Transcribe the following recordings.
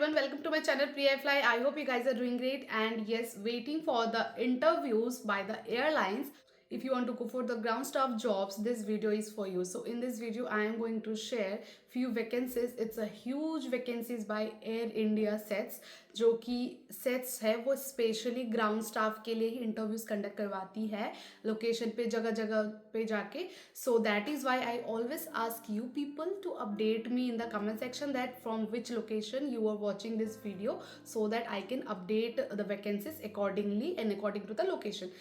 everyone, welcome to my channel Priya Fly. I hope you guys are doing great, and yes, waiting for the interviews by the airlines. If you want to go for the ground staff jobs, this video is for you. So in this video I am going to share few vacancies. It's a huge vacancies by Air India sets, जो कि sets है वो specially ground staff के लिए ही interviews conduct करवाती है location पे, जगह जगह पे जाके. So that is why I always ask you people to update me in the comment section that from which location you are watching this video, so that I can update the vacancies accordingly and according to the location.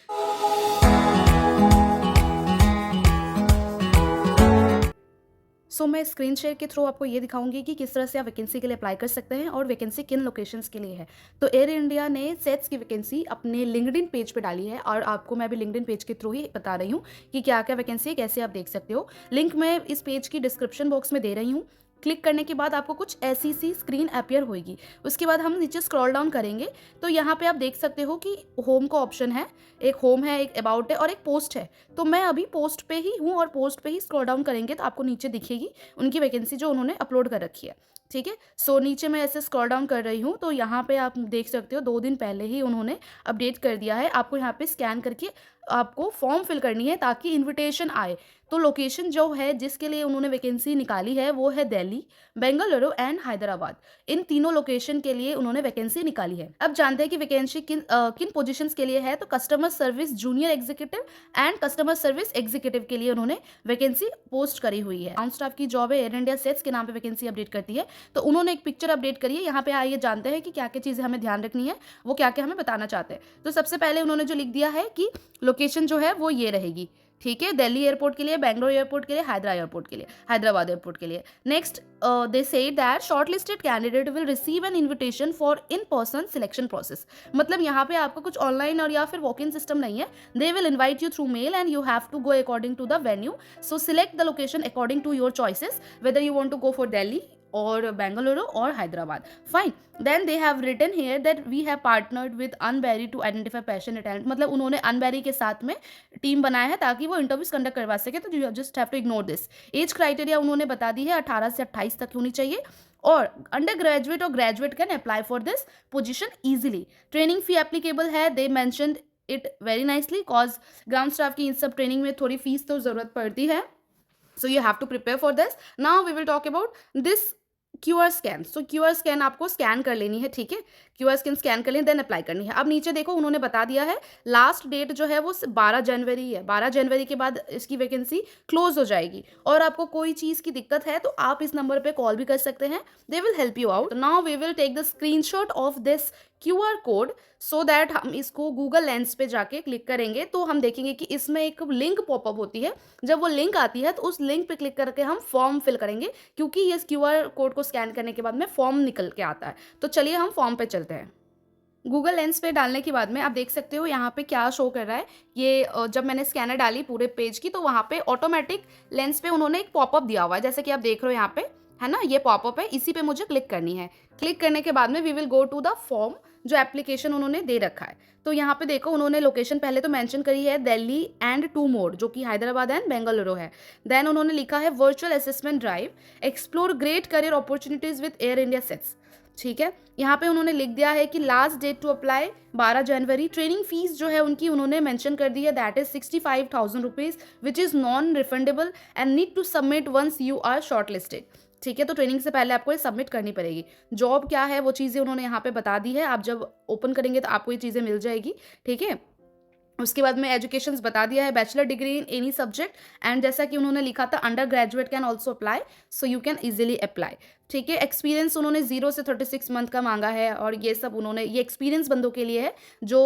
मैं screen share के through आपको ये दिखाऊंगी कि किस तरह से आप वैकेंसी के लिए अप्लाई कर सकते हैं और वैकेंसी किन लोकेशंस के लिए है. तो एयर इंडिया ने सेट्स की वैकेंसी अपने लिंक्डइन पेज पे डाली है और आपको मैं अभी लिंक्डइन पेज के थ्रू ही बता रही हूँ कि क्या क्या वैकेंसी है, कैसे आप देख सकते हो. लिंक मैं इस पेज की डिस्क्रिप्शन बॉक्स में दे रही हूँ. क्लिक करने के बाद आपको कुछ ऐसी सी स्क्रीन अपीयर होगी. उसके बाद हम नीचे स्क्रॉल डाउन करेंगे तो यहाँ पे आप देख सकते हो कि होम का ऑप्शन है. एक होम है, एक अबाउट है और एक पोस्ट है. तो मैं अभी पोस्ट पे ही हूँ और पोस्ट पे ही स्क्रॉल डाउन करेंगे तो आपको नीचे दिखेगी उनकी वैकेंसी जो उन्होंने अपलोड कर रखी है. ठीक है. सो नीचे मैं ऐसे स्क्रॉल डाउन कर रही हूँ तो यहाँ पे आप देख सकते हो 2 दिन पहले ही उन्होंने अपडेट कर दिया है. आपको यहाँ पे स्कैन करके आपको फॉर्म फिल करनी है ताकि इन्विटेशन आए. तो लोकेशन जो है जिसके लिए उन्होंने वैकेंसी निकाली है वो है दिल्ली, बेंगलुरु एंड हैदराबाद. इन तीनों लोकेशन के लिए उन्होंने वैकेंसी निकाली है. अब जानते हैं कि वैकेंसी किन पोजीशंस के लिए है. तो customer service junior executive and customer service executive के लिए उन्होंने वैकेंसी पोस्ट करी हुई है. ग्राउंड स्टाफ की जॉब है. एयर इंडिया सेट्स के नाम पे वैकेंसी अपडेट करती है. तो उन्होंने एक पिक्चर अपडेट करी है. यहाँ पे आइए जानते हैं कि क्या क्या चीज़ें हमें ध्यान रखनी है, वो क्या क्या हमें बताना चाहते हैं. तो सबसे पहले उन्होंने जो लिख दिया है कि लोकेशन जो है वो ये रहेगी. ठीक है. दिल्ली एयरपोर्ट के लिए, बेंगलोर एयरपोर्ट के लिए, हैदराबाद एयरपोर्ट के लिए. Next they say that shortlisted candidate will receive an invitation for in person selection process. मतलब यहाँ पे आपका कुछ ऑनलाइन और या फिर वॉक इन सिस्टम नहीं है. They will invite you through mail and you have to go according to the venue. So select the location according to your choices whether you want to go for Delhi or Bengaluru or Hyderabad. Fine. Then they have written here that we have partnered with Unbury to identify passionate talent. मतलब उन्होंने Unbury के साथ में team बनाया है ताकि वो interviews conduct करवा सके. तो you just have to ignore this. Age criteria उन्होंने बता दी है 18 से 28 तक होनी चाहिए और अंडर ग्रेजुएट और graduate can apply for this position easily. Training fee applicable है. They mentioned it very nicely cause ground staff की इन सब ट्रेनिंग में थोड़ी फीस तो जरूरत पड़ती है. So you have to prepare for this. Now we will talk about this QR scan. So QR scan आपको स्कैन कर लेनी है. ठीक है. QR स्कैन कर लें देन अप्लाई करनी है. अब नीचे देखो उन्होंने बता दिया है लास्ट डेट जो है वो 12 जनवरी है. 12 जनवरी के बाद इसकी वैकेंसी क्लोज हो जाएगी. और आपको कोई चीज़ की दिक्कत है तो आप इस नंबर पे कॉल भी कर सकते हैं. They will help you out. Now we will take the screenshot of this QR code so that हम इसको गूगल लेंस पे जाके क्लिक करेंगे तो हम देखेंगे कि इसमें एक लिंक पॉपअप होती है. जब वो लिंक आती है तो उस लिंक पे क्लिक करके हम फॉर्म फिल करेंगे क्योंकि ये QR कोड को स्कैन करने के बाद में फॉर्म निकल के आता है. तो चलिए हम फॉर्म पे चलते हैं. गूगल लेंस पे डालने के बाद में आप देख सकते हो यहाँ पे क्या शो कर रहा है. ये जब मैंने स्कैनर डाली पूरे पेज की तो वहाँ पे ऑटोमेटिक लेंस पे उन्होंने एक पॉपअप दिया हुआ है जैसे कि आप देख रहे हो यहाँ पे है ना. ये पॉपअप है, इसी पे मुझे क्लिक करनी है. क्लिक करने के बाद में we will go to the form जो एप्लीकेशन उन्होंने दे रखा है. तो यहाँ पे देखो उन्होंने लोकेशन पहले तो मेंशन करी है दिल्ली एंड 2 मोर जो कि हैदराबाद एंड बेंगलुरु है. देन उन्होंने लिखा है virtual assessment drive, explore great career opportunities with Air India SATS. ठीक है. यहाँ पे उन्होंने लिख दिया है कि last date to apply 12 January. Training fees जो है उनकी उन्होंने मेंशन कर दी है that is 65,000 rupees which is non refundable and need to submit once you are shortlisted. ठीक है. तो ट्रेनिंग से पहले आपको ये सबमिट करनी पड़ेगी. जॉब क्या है वो चीज़ें उन्होंने यहाँ पे बता दी है. आप जब ओपन करेंगे तो आपको ये चीज़ें मिल जाएगी. ठीक है. उसके बाद में एजुकेशन बता दिया है bachelor degree in any subject and जैसा कि उन्होंने लिखा था under graduate can also apply so you can easily apply. ठीक है. एक्सपीरियंस उन्होंने 0 से 36 मंथ का मांगा है और ये सब उन्होंने ये एक्सपीरियंस बंदों के लिए है जो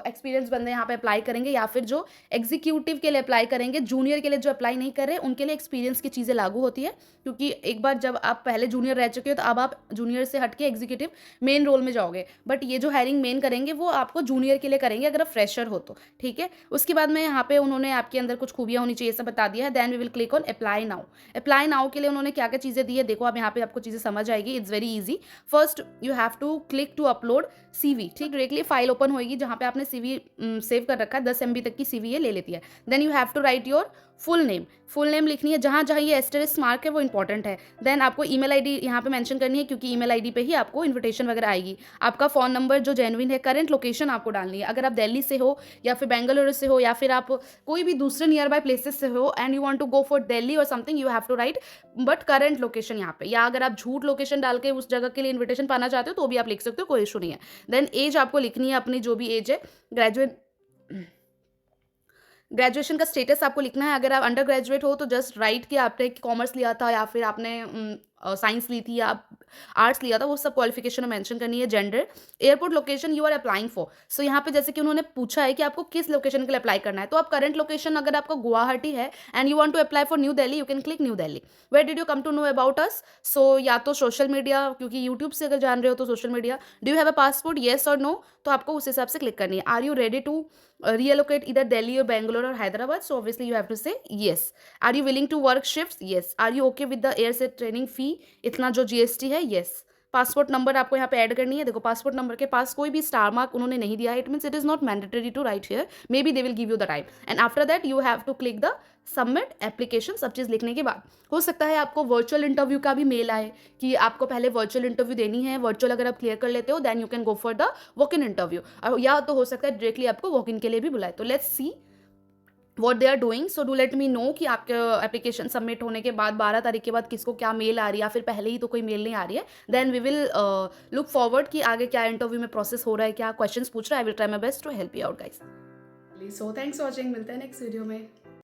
एक्सपीरियंस बंदे यहाँ पे अप्लाई करेंगे या फिर जो एग्जीक्यूटिव के लिए अप्लाई करेंगे. जूनियर के लिए जो अप्लाई नहीं कर रहे उनके लिए एक्सपीरियंस की चीज़ें लागू होती है क्योंकि एक बार जब आप पहले जूनियर रह चुके हो तो अब आप जूनियर से हट के एग्जीक्यूटिव मेन रोल में जाओगे. बट ये जो हायरिंग मेन करेंगे वो आपको जूनियर के लिए करेंगे अगर आप फ्रेशर हो तो. ठीक है. उसके बाद में यहाँ पे उन्होंने आपके अंदर कुछ खूबियाँ होनी चाहिए सब बता दिया है. Then we will click on apply now. Apply now के लिए उन्होंने क्या क्या चीज़ें दी है देखो आप यहाँ पे आपको चीज़ें समझ आएगी. It's very easy. First you have to click to upload CV. ठीक. डायरेक्टली फाइल ओपन होगी जहाँ पे आपने CV सेव कर रखा है. 10 MB तक की CV ये ले लेती है. Then you have to write your full name लिखनी है, जहाँ जहाँ ये एस्टेरिस्क मार्क है वो इंपॉर्टेंट है। देन आपको ईमेल आईडी यहाँ पे मेंशन करनी है, क्योंकि ईमेल आईडी पे ही आपको इन्विटेशन वगैरह आएगी। आपका फ़ोन नंबर जो जेन्युइन है, करंट लोकेशन आपको डालनी है। अगर आप दिल्ली से हो या फिर बेंगलुरु से हो या फिर आप कोई भी दूसरे नियर बाय प्लेसेस से हो and you want to go for Delhi और something, you have to write but current location यहाँ पे। या अगर आप झूठ लोकेशन डाल के उस जगह के लिए इन्विटेशन पाना चाहते हो तो भी आप लिख सकते हो, कोई इशू नहीं है। देन एज आपको लिखनी है अपनी, जो भी एज है, ग्रेजुएट ग्रेजुएशन का स्टेटस आपको लिखना है। अगर आप अंडर ग्रेजुएट हो तो जस्ट राइट कि आपने कॉमर्स लिया था या फिर आपने साइंस ली थी या आर्ट्स लिया था, वो सब क्वालिफिकेशन में मेंशन करनी है। Gender, airport location you are applying for. So यहाँ पे जैसे कि उन्होंने पूछा है कि आपको किस लोकेशन के लिए अप्लाई करना है, तो आप करंट लोकेशन अगर आपका गुवाहाटी है and you want to apply for New Delhi, you can click New Delhi. Where did you come to know about us? So या तो सोशल मीडिया, क्योंकि यूट्यूब से अगर जान रहे हो तो social media. Do you have a passport, yes और नो, तो आपको उस हिसाब से क्लिक करनी है। Are you ready to relocate either Delhi or Bangalore or Hyderabad? So obviously you have to say yes. Are you willing to work shifts? Yes. Are you okay with the airset training fee? इतना जो GST है, yes. Passport number आपको यहाँ पे add करनी है। देखो, passport number के पास कोई भी स्टार मार्क उन्होंने नहीं दिया है, it means it is not mandatory to write here, maybe they will give you the time and after that you have to click the submit application. सब चीज़ लिखने के बाद हो सकता है आपको वर्चुअल इंटरव्यू का भी मेल आए कि आपको पहले वर्चुअल इंटरव्यू देनी है। वर्चुअल अगर आप क्लियर कर लेते हो then you can go for the walk in interview, या तो हो सकता है डायरेक्टली आपको वॉक इन के लिए भी बुलाए। तो let's see what they are doing. So do let me know कि आपके एप्लीकेशन सबमिट होने के बाद 12 तारीख के बाद किसको क्या मेल आ रही है, या फिर पहले ही तो कोई मेल नहीं आ रही है। Then we will look forward कि आगे क्या इंटरव्यू में प्रोसेस हो रहा है, क्या क्वेश्चन पूछ रहा है। I will try my best to help you out guys. So thanks for watching, मिलते हैं नेक्स्ट वीडियो में।